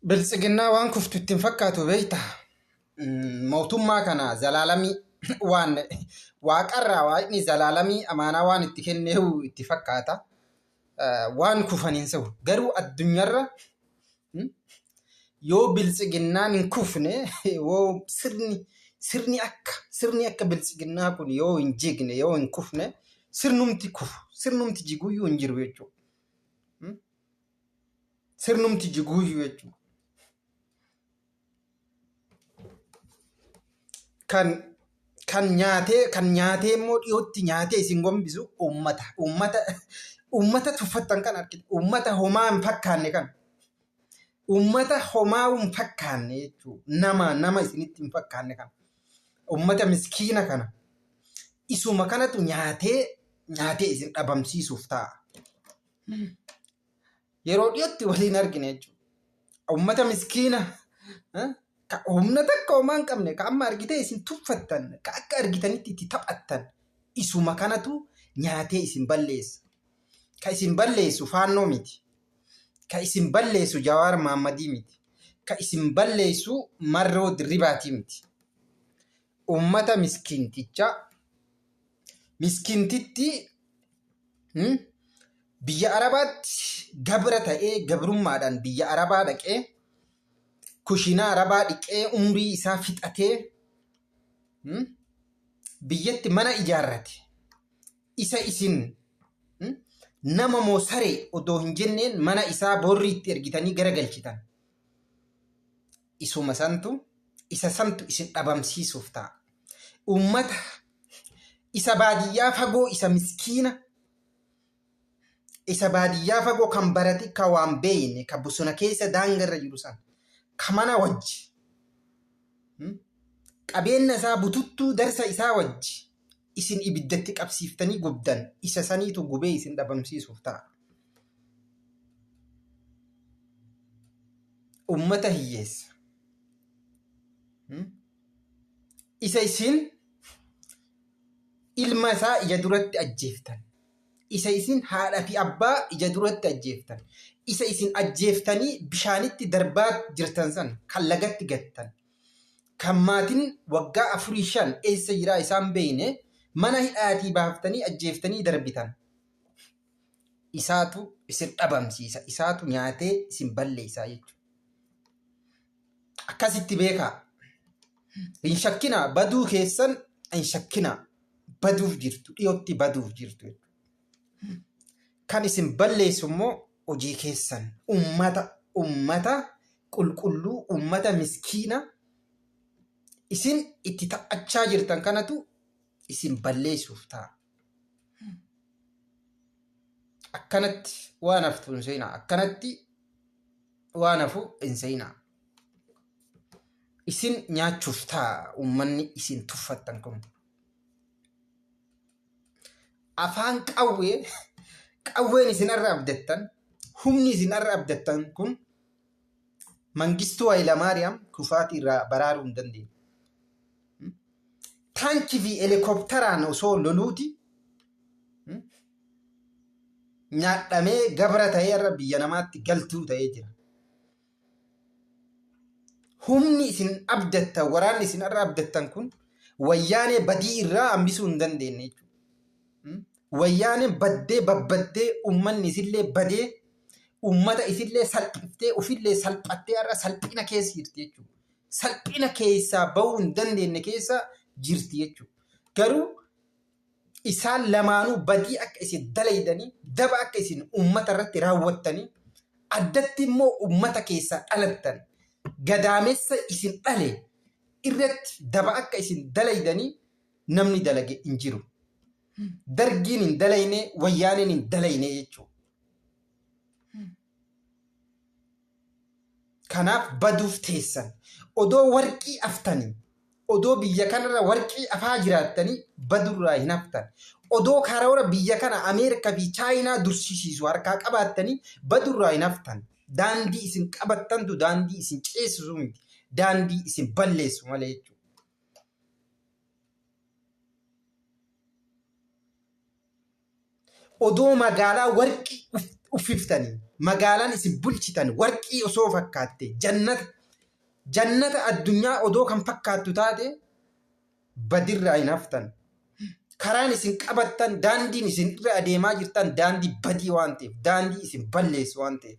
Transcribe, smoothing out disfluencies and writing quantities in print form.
Biltsiginnaa waan kuftu ittiin fakkaatu beekta. Mootummaa kana zalaalamii waan waaqarraa waaqni zalaalamii amaanaa waan itti kenneehu itti fakkaata. Waan kufaniin se'u garuu addunyaarra yoo biltsiginnaan hin kufne yoo sirni akka biltsiginnaa kun yoo hin jigne yoo hin kufne sirnumti jiguyyuu hin jiru jechuudha. Sirnumti jiguyyuu jechuudha. Kan nyaatee immoo dhiyootti nyaatee isin gombisu uummata tuffattan kan argite uummata homaa hin fakkaanne kan uummata homaa hin fakkaanne jechuudha. Nama isinitti hin fakkaanne kan uummata miskiina kana isuma kanatu nyaatee isin dhabamsiisuuf ta'a. Yeroo dhiyootti waliin argine jechuudha. Uummata miskiina humna takka homaa hin qabne ka amma argitee isin tuffattan ka akka argitanitti itti taphattan isuma kanatu nyaatee isin balleessa. Ka isin balleessu Faannoo miti. Ka isin balleessu Jawaar Mahammadii miti. Ka isin balleessu Marroo Dirribaatii miti. Uummata miskiintitti biyya Arabaatti gabra ta'ee gabrummaadhaan biyya Arabaa dhaqee kushinaa Arabaa dhiqee umrii isaa fixatee biyyatti mana ijaarrate. Isa isin nama moo saree odoo hin jenneen mana isaa boorriitti ergitanii garagalchitan. Isuma santu isin dhabamsiisuuf ta'a. Uummata isa baadiyyaa fagoo isa miskiina isa baadiyyaa fagoo kan barate ka waan beeyne ka bosona keessa daangarra jiru san ka mana wajji qabeenya isaa bututtuu darsa isaa wajji isin ibiddatti qabsiiftanii gubdan isa saniitu gubee isin dhabamsiisuuf ta'a. Uummata hiyyeessa isa isin ilma isaa ija duratti ajjeeftan. Isa isin haadha fi abbaa ija duratti ajjeeftan. Isa isin ajjeeftanii bishaanitti darbaa jirtan san kan lagatti gattan. Kan maatiin waggaa 4-5 eessa jiraa isaan beeyne mana hidhaatii baaftanii ajjeeftanii darbitan. Isaatu isin dhabamsiisa. Isaatu nyaatee isin balleessaa jechuudha. Akkasitti beekaa. Hin shakkinaa baduu keessan hin shakkinaa baduuf jirtu dhiyootti baduuf jirtu. Kan isin balleessu immoo hojii keessan uummata qulqulluu uummata miskiina isin itti taphachaa jirtan kanatu isin balleessuuf ta'a. Akkanatti waan haftu hin seenaa. Akkanatti waan hafu hin seenaa. Isin nyaachuuf ta'a uummanni isin tuffattan kun. Afaan qawween isin irra abdattan humni isin irra abdattan kun Mangistuu Hayilamaariyaam kufaatii irraa baraaruu hin dandeenye. Taankii fi helikopteraan osoo loluuti nyaadhamee gabra ta'ee irra biyya namaatti galtuu ta'ee jira. Humni isin abdattan waraanni isin irra abdattan kun wayyaanee badii irraa hambisuu hin dandeenye jechuudha. Wayyaanee baddee babbaddee uummanni isillee badee uummata isillee salphiftee ofillee salphattee irra salphina keessa jirti jechuudha. Salphina keessaa bahuu hin dandeenye keessa jirti jechuudha. Garuu isaan lamaanuu badii akka isin dalaydanii daba akka isin uummata irratti raawwattanii addatti immoo uummata keessaa dhalattan gadaamessa isin dhale irratti daba akka isin dalaydanii namni dalage hin jiru. Dargiin hin dalayne wayyaaneen hin dalayne jechuudha. Kanaaf baduuf teessan odoo warqii aftanii odoo biyya kanarra warqii afaa jiraattanii badurraa hin haftan. Odoo karoora biyya kana Ameerikaa fi Chaayinaa dursisiisu harkaa qabaattanii badurraa hin haftan. Daandii isin qabattantu daandii isin ceesisu miti. Daandii isin balleessu malee jechuudha. Odoo magaalaa uffiftanii magaalaan isin bulchitan warqii osoo fakkaatte jannata addunyaa odoo kan fakkaattu taate badirraa hin haftan. Karaan isin qabattan daandiin isin irra adeemaa jirtan daandii badii waan ta'eef daandii isin balleessu waan ta'eef